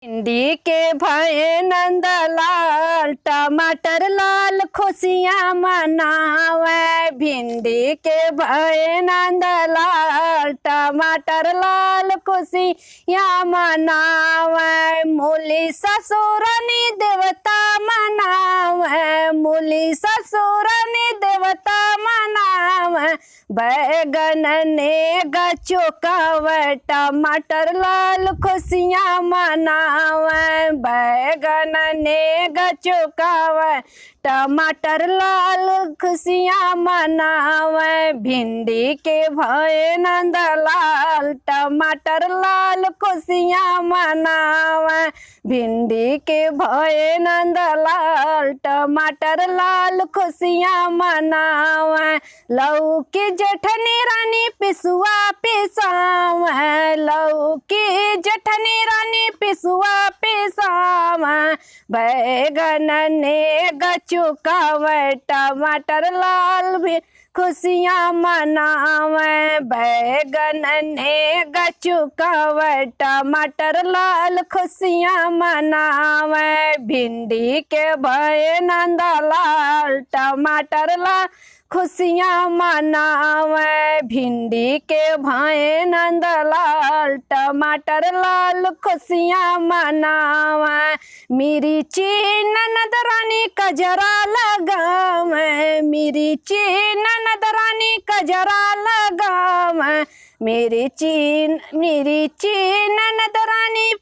भिंडी के भये नंद लाल, टमाटर लाल खुशियाँ मनावे। भिंडी के भये नंद लाल, टमाटर लाल खुशियाँ मनावे। मूली ससुरनी देवता मनावे, मूली ससुरनी देवता मनावे। बैगन ने गचुकावे, टमाटर लाल खुशियाँ मनावे। बैगन ने गचुकावे, टमाटर लाल खुशियाँ मनावे। भिंडी के भये नंद लाल, टमाटर लाल खुशियाँ मनावे। भिंडी के भये नंद लाल, टमाटर लाल खुशियाँ मनावे। लौकी जेठनी रानी पिसुआ पिसावे, लौकी जेठनी रानी पिसुआ पिसावे। बैगन ने गचुकावे, टमाटर लाल भी खुशियाँ मनावे। बैगन ने गचुकावे, टमाटर लाल खुशियाँ मनावे। भिंडी के भये नंद लाल, टमाटर लाल खुशियाँ मनावे। भिंडी के भये नंद लाल, टमाटर लाल खुशियाँ मनावे। मिर्ची ननद रानी कजरा लगावे, मिर्ची ननद रानी कजरा लगावे। मिर्ची ननद रानी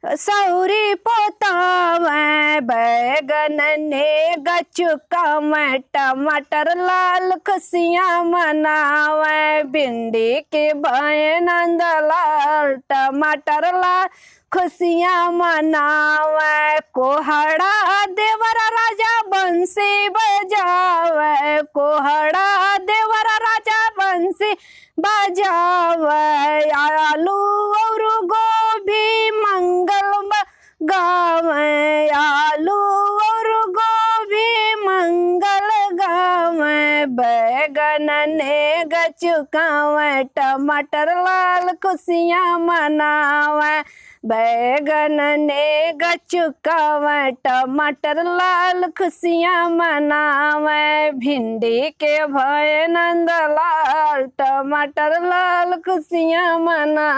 सौरी पोतावे। बैगन ने गचुकावे, टमाटर लाल खुशियाँ मनावे। भिंडी के भये नंद लाल, टमाटर लाल खुशियाँ मनावे। कोहड़ा देवरा राजा बंसी बजावे, कोहड़ा देवरा राजा बंसी बजावे। आलू और गोभी मंगल गावे, आलू और गोभी मंगल गावे। बैगन ने गचुकावे, टमाटर लाल खुशियाँ मनावे। बैगन ने गचुकावे, टमाटर लाल खुशियाँ मनावे। भिंडी के भये नंद लाल, टमाटर लाल खुशियाँ मना